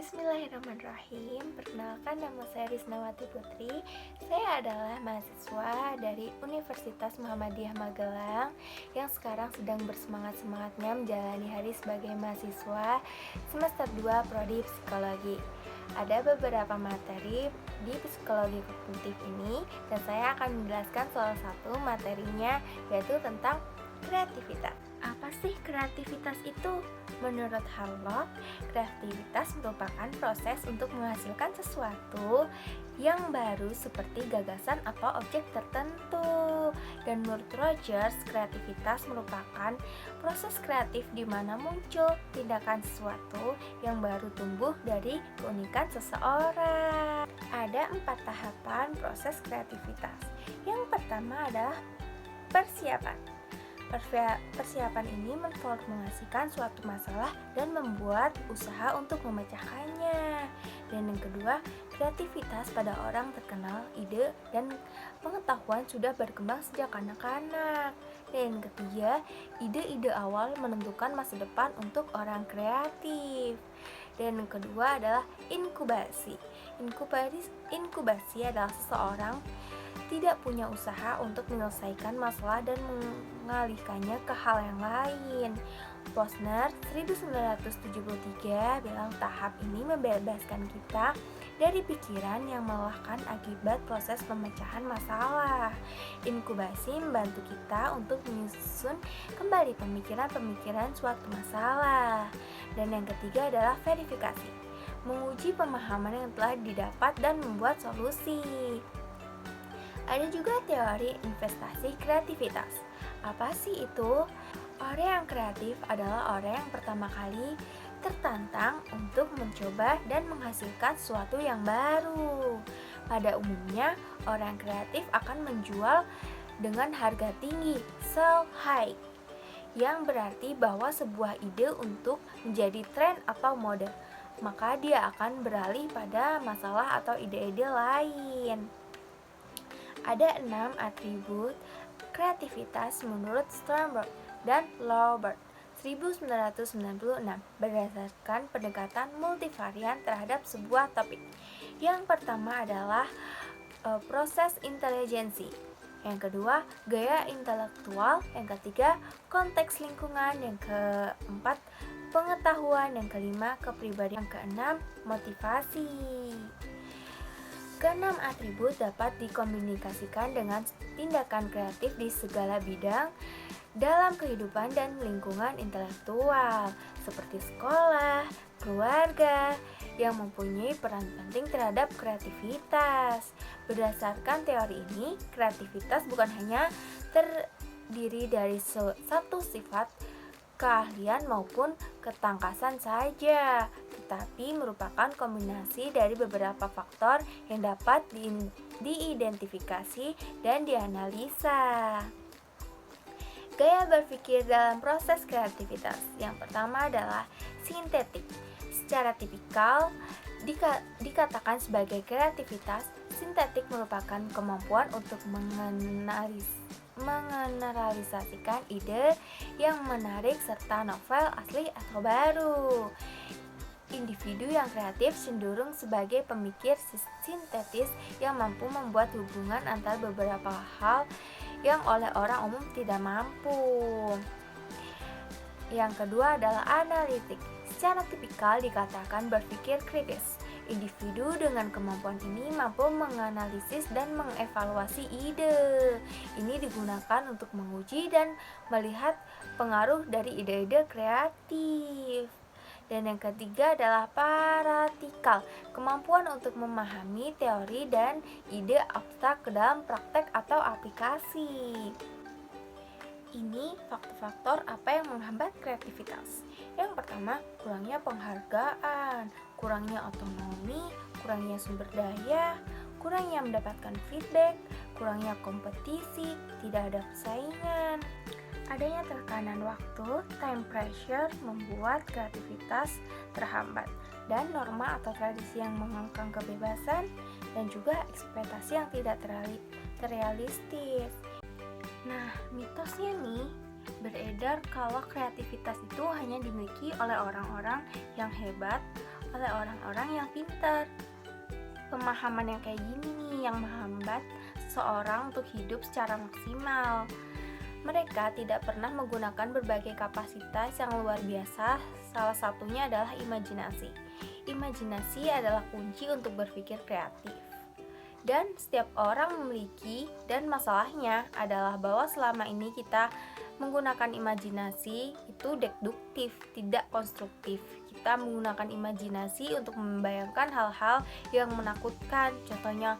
Bismillahirrahmanirrahim. Perkenalkan, nama saya Risnawati Putri. Saya adalah mahasiswa dari Universitas Muhammadiyah Magelang yang sekarang sedang bersemangat-semangatnya menjalani hari sebagai mahasiswa semester 2 Prodi Psikologi. Ada beberapa materi di psikologi kognitif ini dan saya akan menjelaskan salah satu materinya, yaitu tentang kreativitas. Apa sih kreativitas itu? Menurut Harlock, kreativitas merupakan proses untuk menghasilkan sesuatu yang baru seperti gagasan atau objek tertentu. Dan menurut Rogers, kreativitas merupakan proses kreatif di mana muncul tindakan sesuatu yang baru tumbuh dari keunikan seseorang. Ada 4 tahapan proses kreativitas. Yang pertama adalah persiapan. Persiapan ini memformulasikan suatu masalah dan membuat usaha untuk memecahkannya. Dan yang kedua, kreativitas pada orang terkenal, ide dan pengetahuan sudah berkembang sejak kanak-kanak. Dan yang ketiga, ide-ide awal menentukan masa depan untuk orang kreatif. Dan yang kedua adalah inkubasi. Inkubasi adalah seseorang tidak punya usaha untuk menyelesaikan masalah dan mengalihkannya ke hal yang lain. Posner 1973 bilang tahap ini membebaskan kita dari pikiran yang melelahkan akibat proses pemecahan masalah. Inkubasi membantu kita untuk menyusun kembali pemikiran-pemikiran suatu masalah. Dan yang ketiga adalah verifikasi, menguji pemahaman yang telah didapat dan membuat solusi. Ada juga teori investasi kreativitas. Apa sih itu? Orang yang kreatif adalah orang yang pertama kali tertantang untuk mencoba dan menghasilkan sesuatu yang baru. Pada umumnya, orang kreatif akan menjual dengan harga tinggi, sell high, yang berarti bahwa sebuah ide untuk menjadi tren atau mode, maka dia akan beralih pada masalah atau ide-ide lain. Ada 6 atribut kreativitas menurut Sternberg dan Laubert 1996 berdasarkan pendekatan multivarian terhadap sebuah topik. Yang pertama adalah proses intelijensi, yang kedua gaya intelektual, yang ketiga konteks lingkungan, yang keempat pengetahuan, yang kelima kepribadian, yang keenam motivasi. Keenam atribut dapat dikomunikasikan dengan tindakan kreatif di segala bidang dalam kehidupan dan lingkungan intelektual, seperti sekolah, keluarga, yang mempunyai peran penting terhadap kreativitas. Berdasarkan teori ini, kreativitas bukan hanya terdiri dari satu sifat, keahlian maupun ketangkasan saja, tetapi merupakan kombinasi dari beberapa faktor yang dapat diidentifikasi dan dianalisa. Gaya berpikir dalam proses kreativitas. Yang pertama adalah sintetik. Secara tipikal dikatakan sebagai kreativitas sintetik merupakan kemampuan untuk mengeneralisasikan ide yang menarik serta novel, asli atau baru. Individu yang kreatif cenderung sebagai pemikir sintetis yang mampu membuat hubungan antara beberapa hal yang oleh orang umum tidak mampu. Yang kedua adalah analitik. Secara tipikal dikatakan berpikir kritis. Individu dengan kemampuan ini mampu menganalisis dan mengevaluasi ide. Ini digunakan untuk menguji dan melihat pengaruh dari ide-ide kreatif. Dan yang ketiga adalah paratikal, kemampuan untuk memahami teori dan ide abstrak ke dalam praktek atau aplikasi. Ini faktor-faktor apa yang menghambat kreativitas. Yang pertama, kurangnya penghargaan, kurangnya otonomi, kurangnya sumber daya, kurangnya mendapatkan feedback, kurangnya kompetisi, tidak ada persaingan. Adanya tekanan waktu, time pressure, membuat kreativitas terhambat, dan norma atau tradisi yang mengekang kebebasan, dan juga ekspektasi yang tidak terrealistis. Nah, mitosnya nih, beredar kalau kreativitas itu hanya dimiliki oleh orang-orang yang hebat, oleh orang-orang yang pintar. Pemahaman yang kayak gini nih yang menghambat seseorang untuk hidup secara maksimal. Mereka tidak pernah menggunakan berbagai kapasitas yang luar biasa, salah satunya adalah imajinasi. Imajinasi adalah kunci untuk berpikir kreatif. Dan setiap orang memiliki, dan masalahnya adalah bahwa selama ini kita menggunakan imajinasi itu deduktif, tidak konstruktif. Kita menggunakan imajinasi untuk membayangkan hal-hal yang menakutkan. Contohnya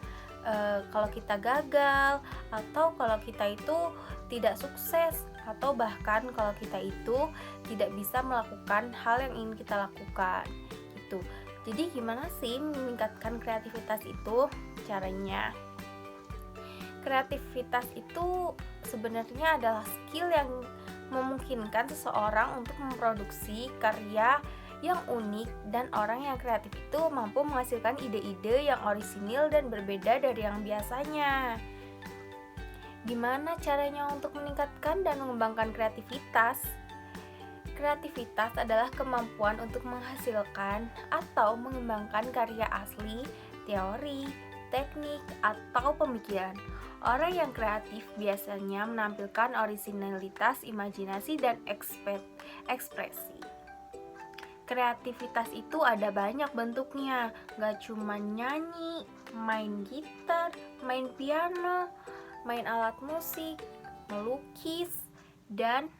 kalau kita gagal, atau kalau kita itu tidak sukses, atau bahkan kalau kita itu tidak bisa melakukan hal yang ingin kita lakukan gitu. Jadi gimana sih meningkatkan kreativitas itu? Caranya, kreativitas itu sebenarnya adalah skill yang memungkinkan seseorang untuk memproduksi karya yang unik, dan orang yang kreatif itu mampu menghasilkan ide-ide yang orisinil dan berbeda dari yang biasanya. Gimana caranya untuk meningkatkan dan mengembangkan kreativitas? Kreativitas adalah kemampuan untuk menghasilkan atau mengembangkan karya asli, teori, teknik, atau pemikiran. Orang yang kreatif biasanya menampilkan orisinalitas, imajinasi, dan ekspresi. Kreativitas itu ada banyak bentuknya, gak cuma nyanyi, main gitar, main piano, main alat musik, melukis, dan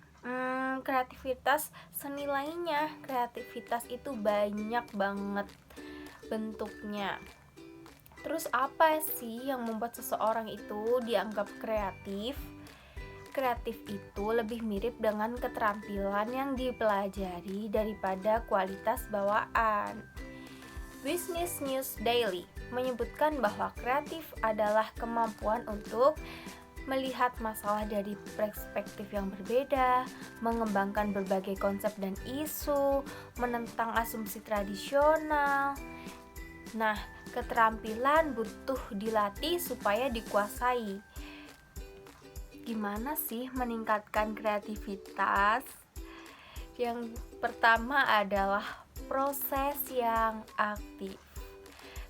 kreativitas seni lainnya. Kreativitas itu banyak banget bentuknya. Terus apa sih yang membuat seseorang itu dianggap kreatif? Kreatif itu lebih mirip dengan keterampilan yang dipelajari daripada kualitas bawaan. Business News Daily menyebutkan bahwa kreatif adalah kemampuan untuk melihat masalah dari perspektif yang berbeda, mengembangkan berbagai konsep dan isu, menentang asumsi tradisional. Nah, keterampilan butuh dilatih supaya dikuasai. Gimana sih meningkatkan kreativitas? Yang pertama adalah proses yang aktif.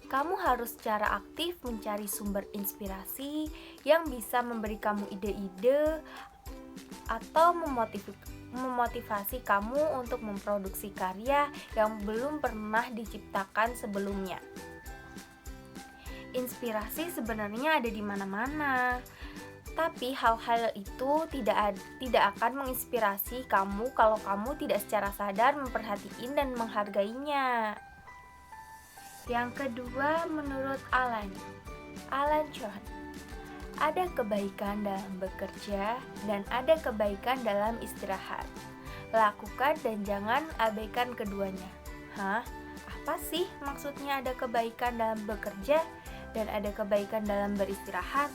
Kamu harus secara aktif mencari sumber inspirasi yang bisa memberi kamu ide-ide atau memotivasi kamu untuk memproduksi karya yang belum pernah diciptakan sebelumnya. Inspirasi sebenarnya ada di mana-mana, tapi hal-hal itu tidak akan menginspirasi kamu kalau kamu tidak secara sadar memperhatikan dan menghargainya. Yang kedua, menurut Alan John, ada kebaikan dalam bekerja dan ada kebaikan dalam istirahat. Lakukan dan jangan abaikan keduanya. Hah? Apa sih maksudnya ada kebaikan dalam bekerja dan ada kebaikan dalam beristirahat?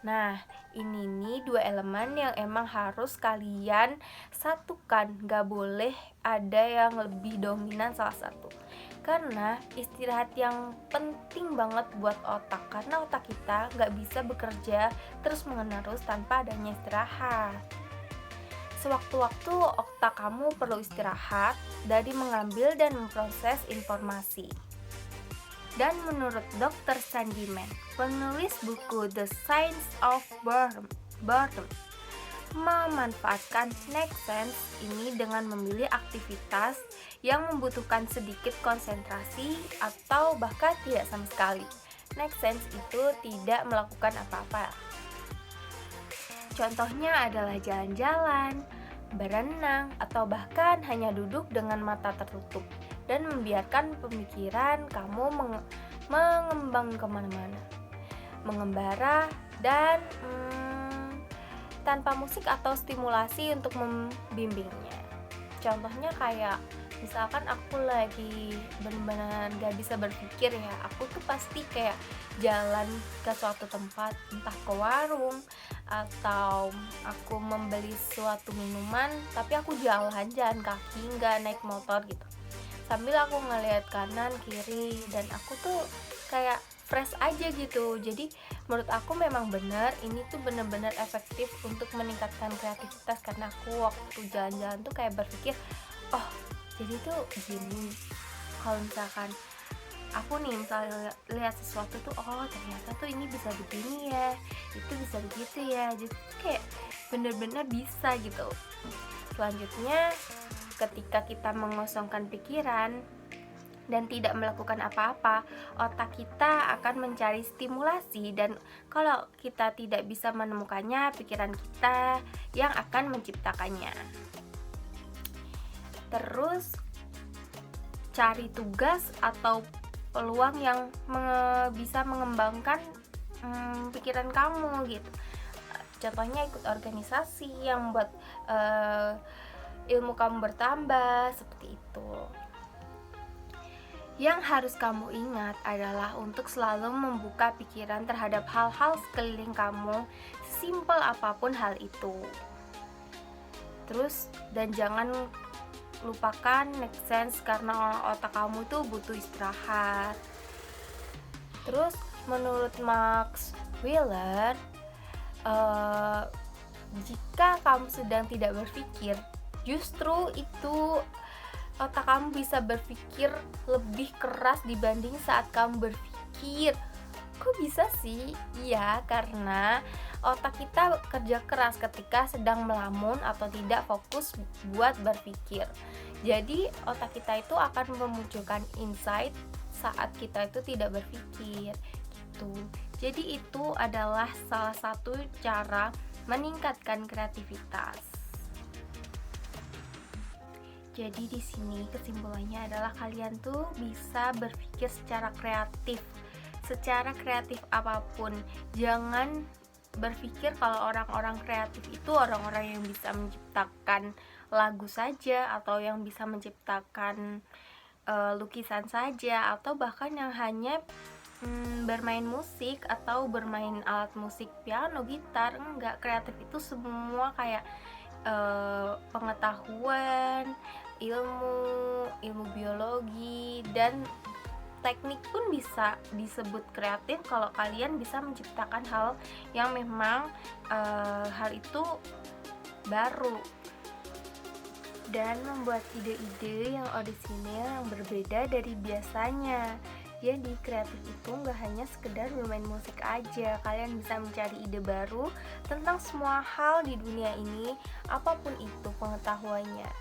Nah, ini nih dua elemen yang emang harus kalian satukan. Gak boleh ada yang lebih dominan salah satu. Karena istirahat yang penting banget buat otak, karena otak kita gak bisa bekerja terus menerus tanpa adanya istirahat. Sewaktu-waktu otak kamu perlu istirahat dari mengambil dan memproses informasi. Dan menurut Dr. Sandy Mann, penulis buku The Science of Boredom, memanfaatkan next sense ini dengan memilih aktivitas yang membutuhkan sedikit konsentrasi atau bahkan tidak sama sekali. Next sense itu tidak melakukan apa-apa. Contohnya adalah jalan-jalan, berenang, atau bahkan hanya duduk dengan mata tertutup dan membiarkan pemikiran kamu mengembang kemana-mana, mengembara, dan tanpa musik atau stimulasi untuk membimbingnya. Contohnya kayak misalkan aku lagi benar-benar gak bisa berpikir ya, aku tuh pasti kayak jalan ke suatu tempat, entah ke warung atau aku membeli suatu minuman, tapi aku jalan kaki, gak naik motor gitu, sambil aku ngeliat kanan kiri, dan aku tuh kayak fresh aja gitu. Jadi menurut aku memang benar ini tuh benar-benar efektif untuk meningkatkan kreativitas, karena aku waktu jalan-jalan tuh kayak berpikir, oh jadi tuh gini, kalau misalkan aku nih misalnya lihat sesuatu tuh, oh ternyata tuh ini bisa begini ya, itu bisa begitu ya, jadi kayak bener-bener bisa gitu. Selanjutnya, ketika kita mengosongkan pikiran dan tidak melakukan apa-apa, otak kita akan mencari stimulasi, dan kalau kita tidak bisa menemukannya, pikiran kita yang akan menciptakannya. Terus cari tugas atau peluang yang bisa mengembangkan pikiran kamu gitu. Contohnya ikut organisasi yang membuat ilmu kamu bertambah, seperti itu. Yang harus kamu ingat adalah untuk selalu membuka pikiran terhadap hal-hal sekeliling kamu, sesimpel apapun hal itu. Terus, dan jangan lupakan make sense, karena otak kamu itu butuh istirahat. Terus, menurut Max Wheeler, jika kamu sedang tidak berpikir, justru itu otak kamu bisa berpikir lebih keras dibanding saat kamu berpikir. Kok bisa sih? Iya, karena otak kita kerja keras ketika sedang melamun atau tidak fokus buat berpikir. Jadi otak kita itu akan memunculkan insight saat kita itu tidak berpikir gitu. Jadi itu adalah salah satu cara meningkatkan kreativitas. Jadi di sini kesimpulannya adalah kalian tuh bisa berpikir secara kreatif apapun. Jangan berpikir kalau orang-orang kreatif itu orang-orang yang bisa menciptakan lagu saja, atau yang bisa menciptakan lukisan saja, atau bahkan yang hanya bermain musik atau bermain alat musik piano, gitar. Enggak, kreatif itu semua kayak pengetahuan, ilmu biologi, dan teknik pun bisa disebut kreatif kalau kalian bisa menciptakan hal yang memang hal itu baru, dan membuat ide-ide yang orisinil yang berbeda dari biasanya. Jadi kreatif itu nggak hanya sekedar bermain musik aja, kalian bisa mencari ide baru tentang semua hal di dunia ini, apapun itu pengetahuannya.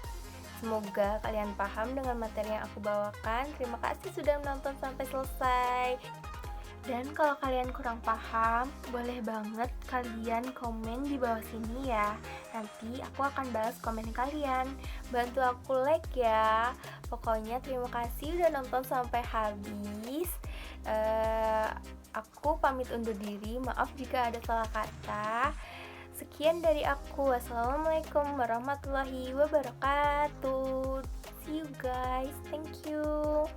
Semoga kalian paham dengan materi yang aku bawakan. Terima kasih sudah menonton sampai selesai. Dan kalau kalian kurang paham, boleh banget kalian komen di bawah sini ya. Nanti aku akan balas komen kalian. Bantu aku like ya. Pokoknya terima kasih udah nonton sampai habis. Aku pamit undur diri. Maaf jika ada salah kata. Sekian dari aku. Wassalamualaikum warahmatullahi wabarakatuh. See you guys. Thank you.